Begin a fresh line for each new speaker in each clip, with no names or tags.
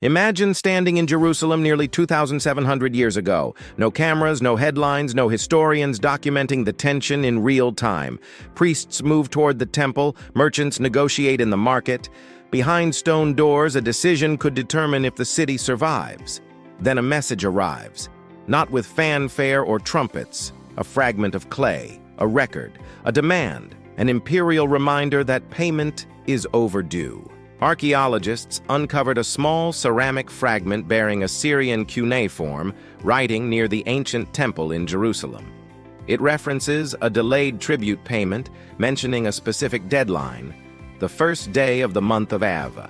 Imagine standing in Jerusalem nearly 2,700 years ago. No cameras, no headlines, no historians documenting the tension in real time. Priests move toward the temple, merchants negotiate in the market. Behind stone doors, a decision could determine if the city survives. Then a message arrives, not with fanfare or trumpets, a fragment of clay, a record, a demand, an imperial reminder that payment is overdue. Archaeologists uncovered a small ceramic fragment bearing Assyrian cuneiform writing near the ancient temple in Jerusalem. It references a delayed tribute payment, mentioning a specific deadline, the first day of the month of Av.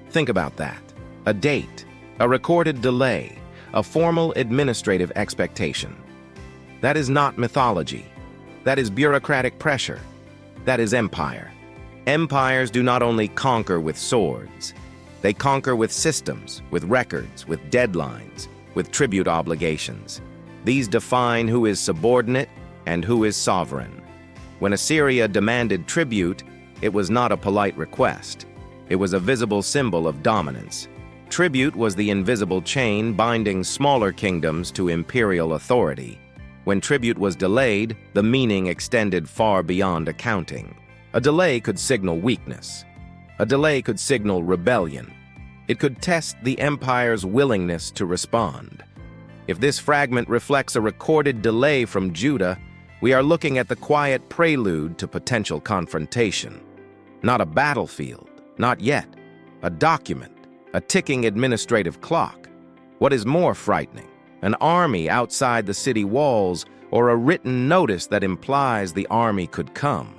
Think about that. A date, a recorded delay, a formal administrative expectation. That is not mythology. That is bureaucratic pressure. That is empire. Empires do not only conquer with swords. They conquer with systems, with records, with deadlines, with tribute obligations. These define who is subordinate and who is sovereign. When Assyria demanded tribute, it was not a polite request. It was a visible symbol of dominance. Tribute was the invisible chain binding smaller kingdoms to imperial authority. When tribute was delayed, the meaning extended far beyond accounting. A delay could signal weakness. A delay could signal rebellion. It could test the empire's willingness to respond. If this fragment reflects a recorded delay from Judah, we are looking at the quiet prelude to potential confrontation. Not a battlefield, not yet. A document, a ticking administrative clock. What is more frightening? An army outside the city walls, or a written notice that implies the army could come?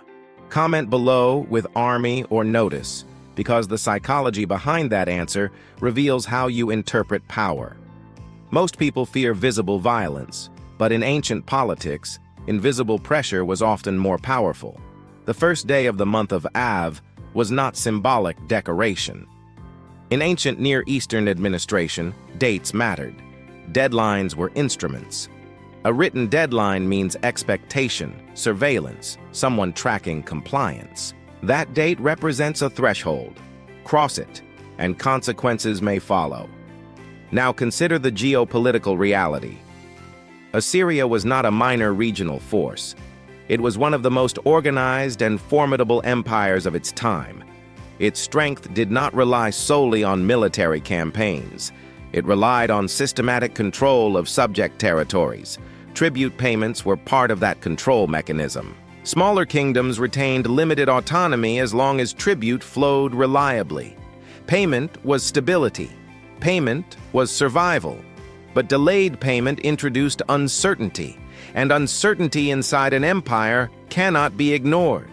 Comment below with army or notice, because the psychology behind that answer reveals how you interpret power. Most people fear visible violence, but in ancient politics, invisible pressure was often more powerful. The first day of the month of Av was not symbolic decoration. In ancient Near Eastern administration, dates mattered. Deadlines were instruments. A written deadline means expectation, surveillance, someone tracking compliance. That date represents a threshold. Cross it, and consequences may follow. Now consider the geopolitical reality. Assyria was not a minor regional force. It was one of the most organized and formidable empires of its time. Its strength did not rely solely on military campaigns. It relied on systematic control of subject territories. Tribute payments were part of that control mechanism. Smaller kingdoms retained limited autonomy as long as tribute flowed reliably. Payment was stability. Payment was survival. But delayed payment introduced uncertainty, and uncertainty inside an empire cannot be ignored.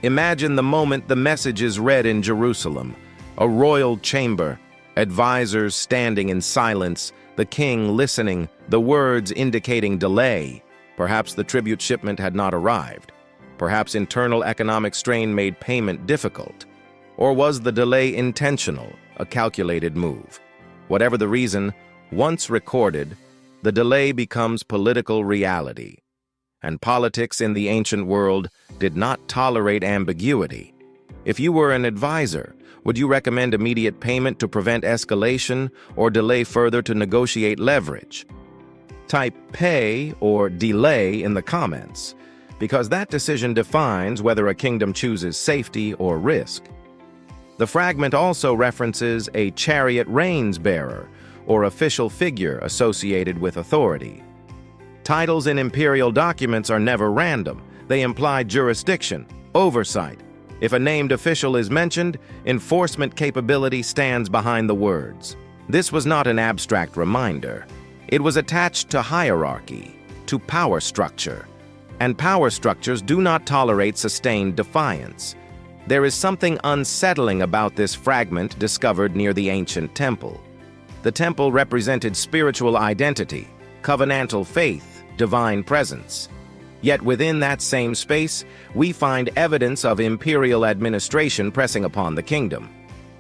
Imagine the moment the message is read in Jerusalem, a royal chamber, advisors standing in silence, the king listening, the words indicating delay. Perhaps the tribute shipment had not arrived. Perhaps internal economic strain made payment difficult. Or was the delay intentional, a calculated move? Whatever the reason, once recorded, the delay becomes political reality. And politics in the ancient world did not tolerate ambiguity. If you were an advisor, would you recommend immediate payment to prevent escalation or delay further to negotiate leverage? Type pay or delay in the comments, because that decision defines whether a kingdom chooses safety or risk. The fragment also references a chariot reins bearer or official figure associated with authority. Titles in imperial documents are never random. They imply jurisdiction, oversight. If a named official is mentioned, enforcement capability stands behind the words. This was not an abstract reminder. It was attached to hierarchy, to power structure. And power structures do not tolerate sustained defiance. There is something unsettling about this fragment discovered near the ancient temple. The temple represented spiritual identity, covenantal faith, divine presence. Yet within that same space, we find evidence of imperial administration pressing upon the kingdom.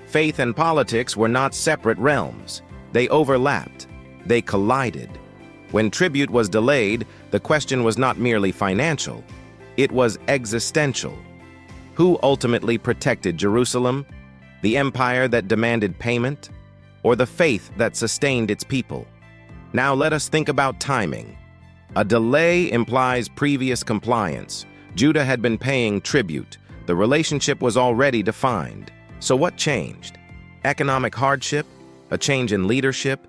Faith and politics were not separate realms. They overlapped. They collided. When tribute was delayed, the question was not merely financial. It was existential. Who ultimately protected Jerusalem? The empire that demanded payment? or the faith that sustained its people? Now let us think about timing. A delay implies previous compliance. Judah had been paying tribute. The relationship was already defined. So what changed? Economic hardship? A change in leadership?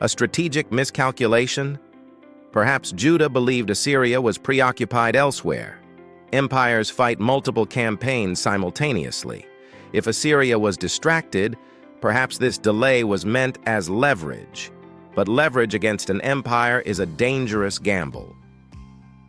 A strategic miscalculation? Perhaps Judah believed Assyria was preoccupied elsewhere. Empires fight multiple campaigns simultaneously. If Assyria was distracted, perhaps this delay was meant as leverage. But leverage against an empire is a dangerous gamble.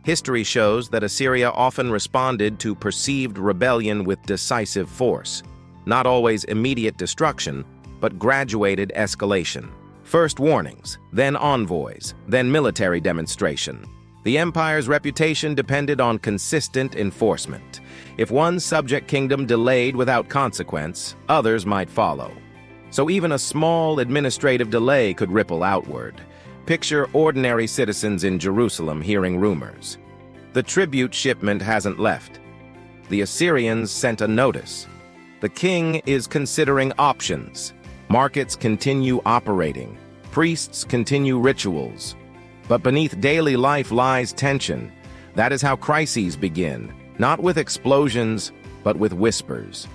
History shows that Assyria often responded to perceived rebellion with decisive force, not always immediate destruction, but graduated escalation. First warnings, then envoys, then military demonstration. The empire's reputation depended on consistent enforcement. If one subject kingdom delayed without consequence, others might follow. So even a small administrative delay could ripple outward. Picture ordinary citizens in Jerusalem hearing rumors. The tribute shipment hasn't left. The Assyrians sent a notice. The king is considering options. Markets continue operating. Priests continue rituals. But beneath daily life lies tension. That is how crises begin, not with explosions, but with whispers.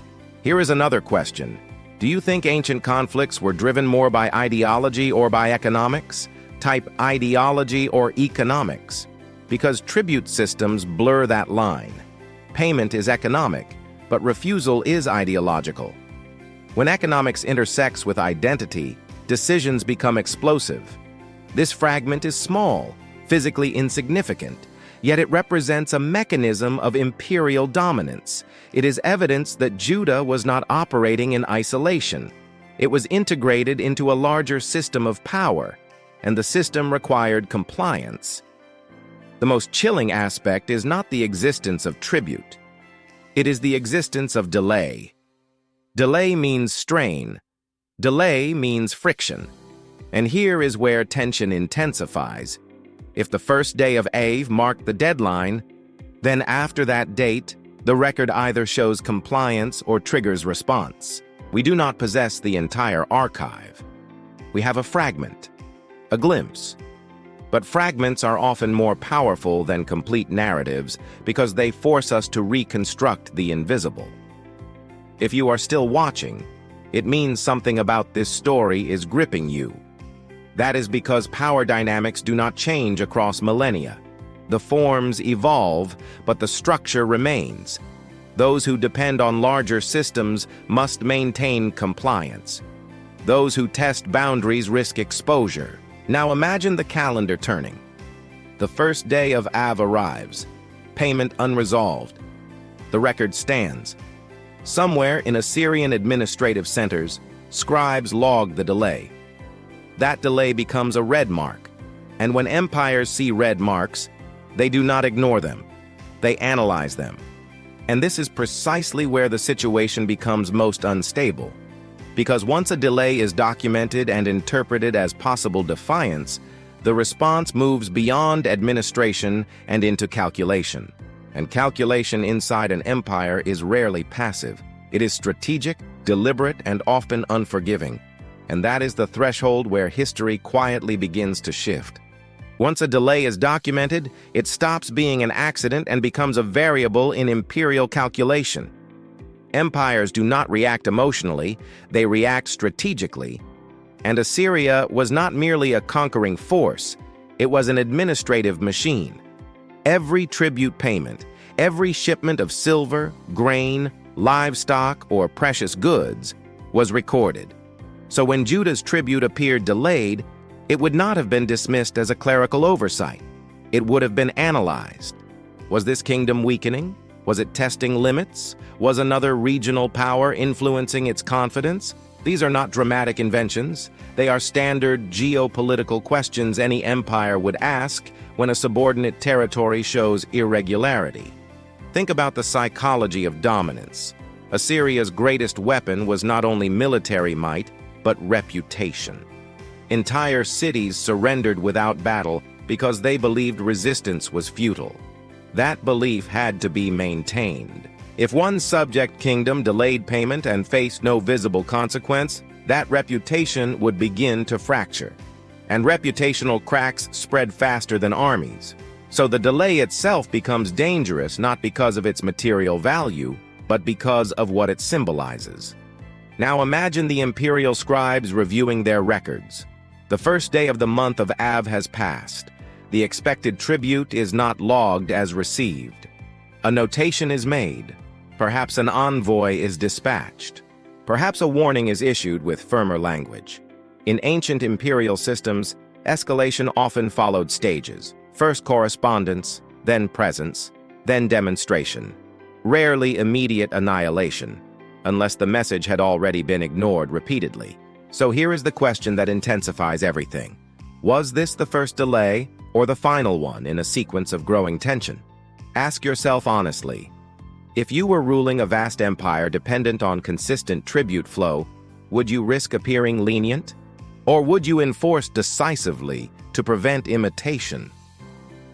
Here is another question. Do you think ancient conflicts were driven more by ideology or by economics? Type ideology or economics, because tribute systems blur that line. Payment is economic, but refusal is ideological. When economics intersects with identity, decisions become explosive. This fragment is small, physically insignificant, yet it represents a mechanism of imperial dominance. It is evidence that Judah was not operating in isolation. It was integrated into a larger system of power, and the system required compliance. The most chilling aspect is not the existence of tribute. It is the existence of delay. Delay means strain. Delay means friction. And here is where tension intensifies. If the first day of Av marked the deadline, then after that date, the record either shows compliance or triggers response. We do not possess the entire archive. We have a fragment, a glimpse. But fragments are often more powerful than complete narratives because they force us to reconstruct the invisible. If you are still watching, it means something about this story is gripping you. That is because power dynamics do not change across millennia. The forms evolve, but the structure remains. Those who depend on larger systems must maintain compliance. Those who test boundaries risk exposure. Now imagine the calendar turning. The first day of Av arrives. Payment unresolved. The record stands. Somewhere in Assyrian administrative centers, scribes log the delay. That delay becomes a red mark. And when empires see red marks, they do not ignore them. They analyze them. And this is precisely where the situation becomes most unstable. Because once a delay is documented and interpreted as possible defiance, the response moves beyond administration and into calculation. And calculation inside an empire is rarely passive. It is strategic, deliberate, and often unforgiving. And that is the threshold where history quietly begins to shift. Once a delay is documented, it stops being an accident and becomes a variable in imperial calculation. Empires do not react emotionally, they react strategically. And Assyria was not merely a conquering force, it was an administrative machine. Every tribute payment, every shipment of silver, grain, livestock, or precious goods was recorded. So when Judah's tribute appeared delayed, it would not have been dismissed as a clerical oversight. It would have been analyzed. Was this kingdom weakening? Was it testing limits? Was another regional power influencing its confidence? These are not dramatic inventions. They are standard geopolitical questions any empire would ask when a subordinate territory shows irregularity. Think about the psychology of dominance. Assyria's greatest weapon was not only military might, but reputation. Entire cities surrendered without battle because they believed resistance was futile. That belief had to be maintained. If one subject kingdom delayed payment and faced no visible consequence, that reputation would begin to fracture. And reputational cracks spread faster than armies. So the delay itself becomes dangerous not because of its material value, but because of what it symbolizes. Now imagine the imperial scribes reviewing their records. The first day of the month of Av has passed. The expected tribute is not logged as received. A notation is made. Perhaps an envoy is dispatched. Perhaps a warning is issued with firmer language. In ancient imperial systems, escalation often followed stages. First correspondence, then presence, then demonstration. Rarely immediate annihilation, unless the message had already been ignored repeatedly. So here is the question that intensifies everything. Was this the first delay or the final one in a sequence of growing tension? Ask yourself honestly. If you were ruling a vast empire dependent on consistent tribute flow, would you risk appearing lenient? Or would you enforce decisively to prevent imitation?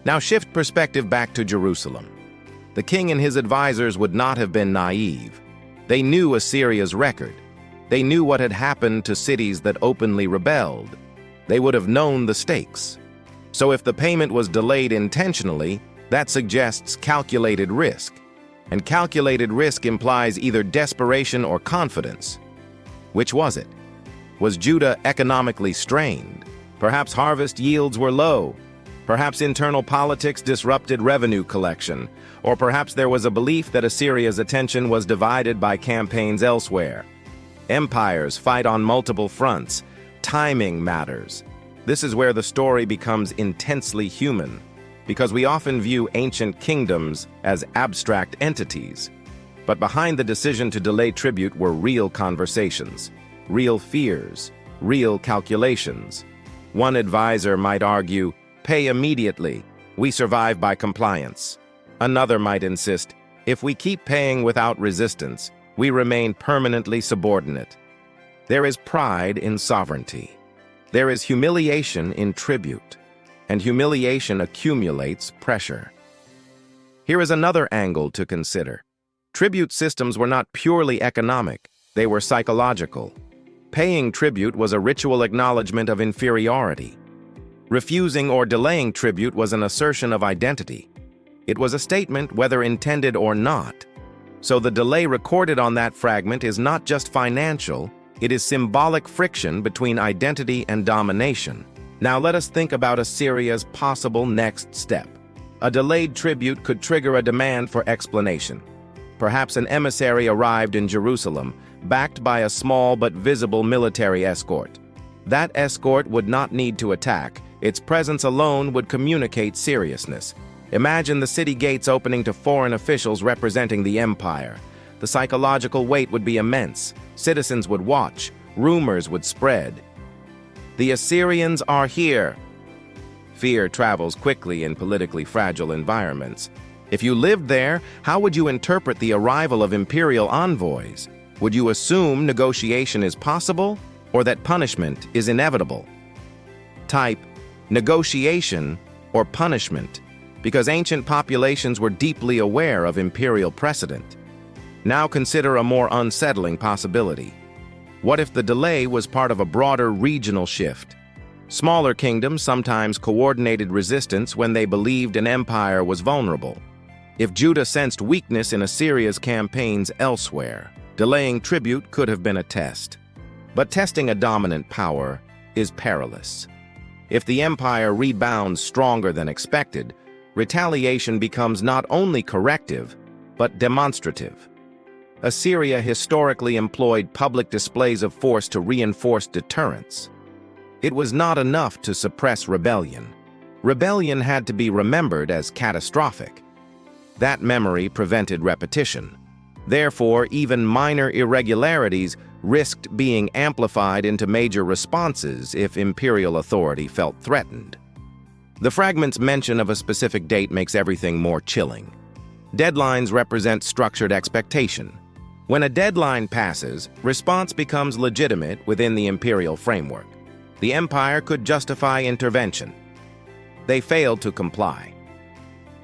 Now shift perspective back to Jerusalem. The king and his advisors would not have been naive. They knew Assyria's record. They knew what had happened to cities that openly rebelled. They would have known the stakes. So if the payment was delayed intentionally, that suggests calculated risk. And calculated risk implies either desperation or confidence. Which was it? Was Judah economically strained? Perhaps harvest yields were low. Perhaps internal politics disrupted revenue collection. Or perhaps there was a belief that Assyria's attention was divided by campaigns elsewhere. Empires fight on multiple fronts. Timing matters. This is where the story becomes intensely human, because we often view ancient kingdoms as abstract entities. But behind the decision to delay tribute were real conversations, real fears, real calculations. One advisor might argue, pay immediately, we survive by compliance. Another might insist, if we keep paying without resistance, we remain permanently subordinate. There is pride in sovereignty. There is humiliation in tribute. And humiliation accumulates pressure. Here is another angle to consider. Tribute systems were not purely economic, they were psychological. Paying tribute was a ritual acknowledgement of inferiority. Refusing or delaying tribute was an assertion of identity. It was a statement whether intended or not. So the delay recorded on that fragment is not just financial, it is symbolic friction between identity and domination. Now let us think about Assyria's possible next step. A delayed tribute could trigger a demand for explanation. Perhaps an emissary arrived in Jerusalem, backed by a small but visible military escort. That escort would not need to attack. Its presence alone would communicate seriousness. Imagine the city gates opening to foreign officials representing the empire. The psychological weight would be immense. Citizens would watch. Rumors would spread. The Assyrians are here. Fear travels quickly in politically fragile environments. If you lived there, how would you interpret the arrival of imperial envoys? Would you assume negotiation is possible, or that punishment is inevitable? Type negotiation or punishment, because ancient populations were deeply aware of imperial precedent. Now consider a more unsettling possibility. What if the delay was part of a broader regional shift? Smaller kingdoms sometimes coordinated resistance when they believed an empire was vulnerable. If Judah sensed weakness in Assyria's campaigns elsewhere, delaying tribute could have been a test. But testing a dominant power is perilous. If the empire rebounds stronger than expected, retaliation becomes not only corrective, but demonstrative. Assyria historically employed public displays of force to reinforce deterrence. It was not enough to suppress rebellion. Rebellion had to be remembered as catastrophic. That memory prevented repetition. Therefore, even minor irregularities risked being amplified into major responses if imperial authority felt threatened. The fragment's mention of a specific date makes everything more chilling. Deadlines represent structured expectation. When a deadline passes, response becomes legitimate within the imperial framework. The empire could justify intervention. They failed to comply.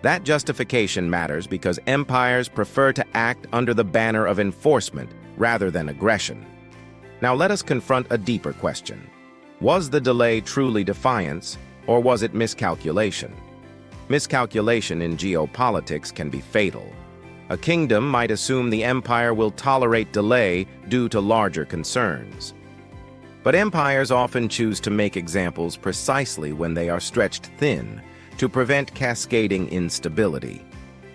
That justification matters because empires prefer to act under the banner of enforcement rather than aggression. Now let us confront a deeper question. Was the delay truly defiance, or was it miscalculation? Miscalculation in geopolitics can be fatal. A kingdom might assume the empire will tolerate delay due to larger concerns. But empires often choose to make examples precisely when they are stretched thin to prevent cascading instability.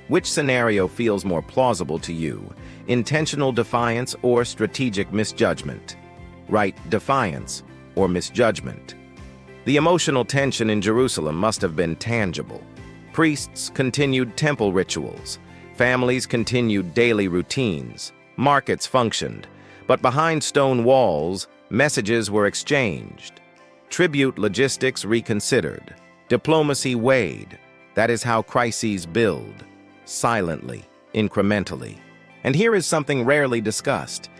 Which scenario feels more plausible to you? Intentional defiance or strategic misjudgment? Right, defiance or misjudgment. The emotional tension in Jerusalem must have been tangible. Priests continued temple rituals. Families continued daily routines. Markets functioned. But behind stone walls, messages were exchanged. Tribute logistics reconsidered. Diplomacy weighed. That is how crises build. Silently, incrementally. And here is something rarely discussed.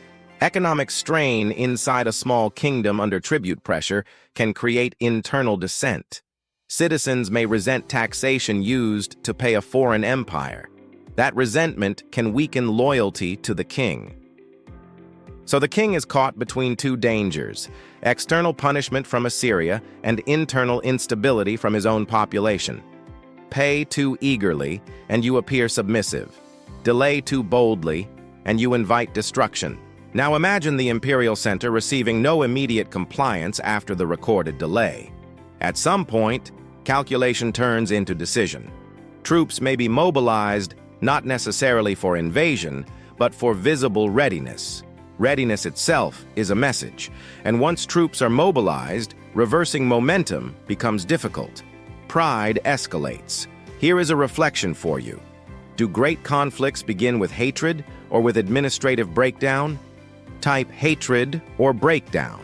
Economic strain inside a small kingdom under tribute pressure can create internal dissent. Citizens may resent taxation used to pay a foreign empire. That resentment can weaken loyalty to the king. So the king is caught between two dangers: external punishment from Assyria and internal instability from his own population. Pay too eagerly, and you appear submissive. Delay too boldly, and you invite destruction. Now imagine the imperial center receiving no immediate compliance after the recorded delay. At some point, calculation turns into decision. Troops may be mobilized, not necessarily for invasion, but for visible readiness. Readiness itself is a message, and once troops are mobilized, reversing momentum becomes difficult. Pride escalates. Here is a reflection for you. Do great conflicts begin with hatred or with administrative breakdown? Type hatred or breakdown,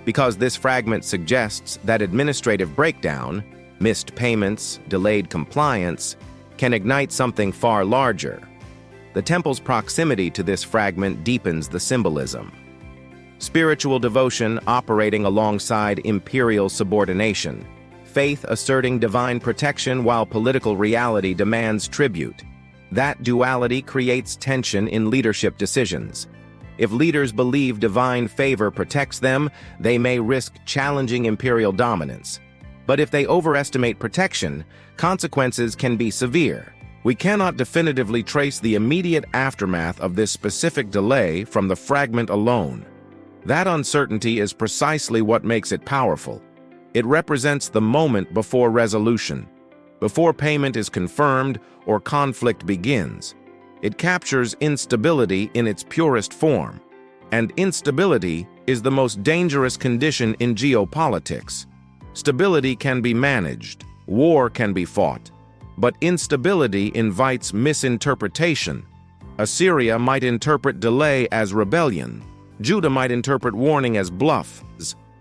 because this fragment suggests that administrative breakdown, missed payments, delayed compliance, can ignite something far larger. The temple's proximity to this fragment deepens the symbolism. Spiritual devotion operating alongside imperial subordination. Faith asserting divine protection while political reality demands tribute. That duality creates tension in leadership decisions. If leaders believe divine favor protects them, they may risk challenging imperial dominance. But if they overestimate protection, consequences can be severe. We cannot definitively trace the immediate aftermath of this specific delay from the fragment alone. That uncertainty is precisely what makes it powerful. It represents the moment before resolution, before payment is confirmed or conflict begins. It captures instability in its purest form, and instability is the most dangerous condition in geopolitics. Stability can be managed, war can be fought, but instability invites misinterpretation. Assyria might interpret delay as rebellion. Judah might interpret warning as bluff.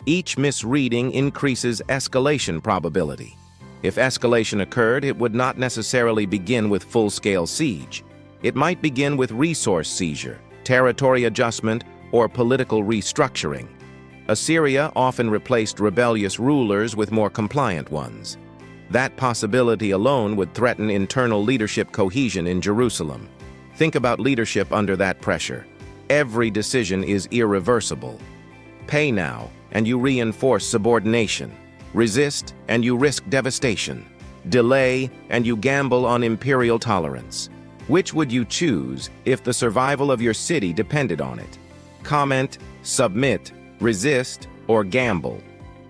Each misreading increases escalation probability. If escalation occurred, it would not necessarily begin with full-scale siege. It might begin with resource seizure, territory adjustment, or political restructuring. Assyria often replaced rebellious rulers with more compliant ones. That possibility alone would threaten internal leadership cohesion in Jerusalem. Think about leadership under that pressure. Every decision is irreversible. Pay now, and you reinforce subordination. Resist, and you risk devastation. Delay, and you gamble on imperial tolerance. Which would you choose if the survival of your city depended on it? Comment, submit, resist, or gamble.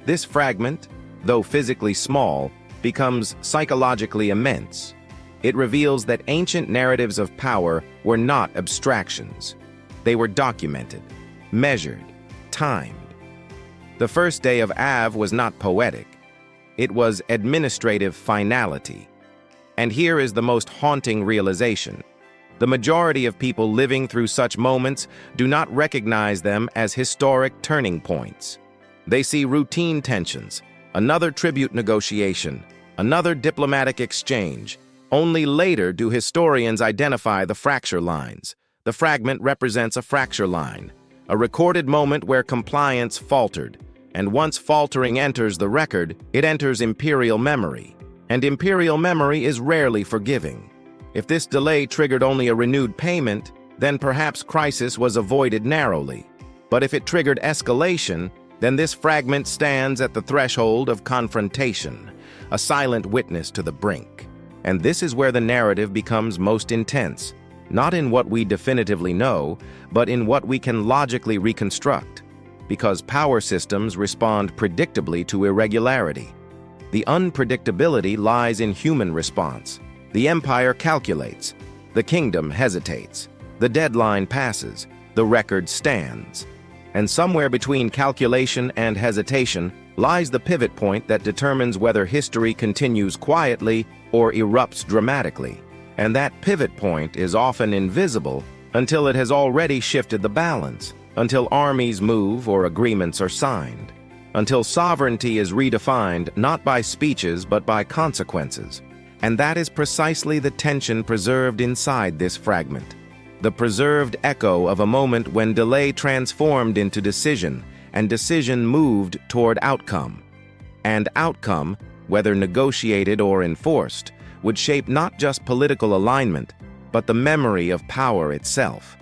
This fragment, though physically small, becomes psychologically immense. It reveals that ancient narratives of power were not abstractions. They were documented, measured, timed. The first day of Av was not poetic. It was administrative finality. And here is the most haunting realization. The majority of people living through such moments do not recognize them as historic turning points. They see routine tensions, another tribute negotiation, another diplomatic exchange. Only later do historians identify the fracture lines. The fragment represents a fracture line, a recorded moment where compliance faltered. And once faltering enters the record, it enters imperial memory. And imperial memory is rarely forgiving. If this delay triggered only a renewed payment, then perhaps crisis was avoided narrowly. But if it triggered escalation, then this fragment stands at the threshold of confrontation, a silent witness to the brink. And this is where the narrative becomes most intense, not in what we definitively know, but in what we can logically reconstruct, because power systems respond predictably to irregularity. The unpredictability lies in human response. The empire calculates, the kingdom hesitates, the deadline passes, the record stands. And somewhere between calculation and hesitation lies the pivot point that determines whether history continues quietly or erupts dramatically. And that pivot point is often invisible until it has already shifted the balance, until armies move or agreements are signed, until sovereignty is redefined not by speeches but by consequences. And that is precisely the tension preserved inside this fragment. The preserved echo of a moment when delay transformed into decision, and decision moved toward outcome. And outcome, whether negotiated or enforced, would shape not just political alignment, but the memory of power itself.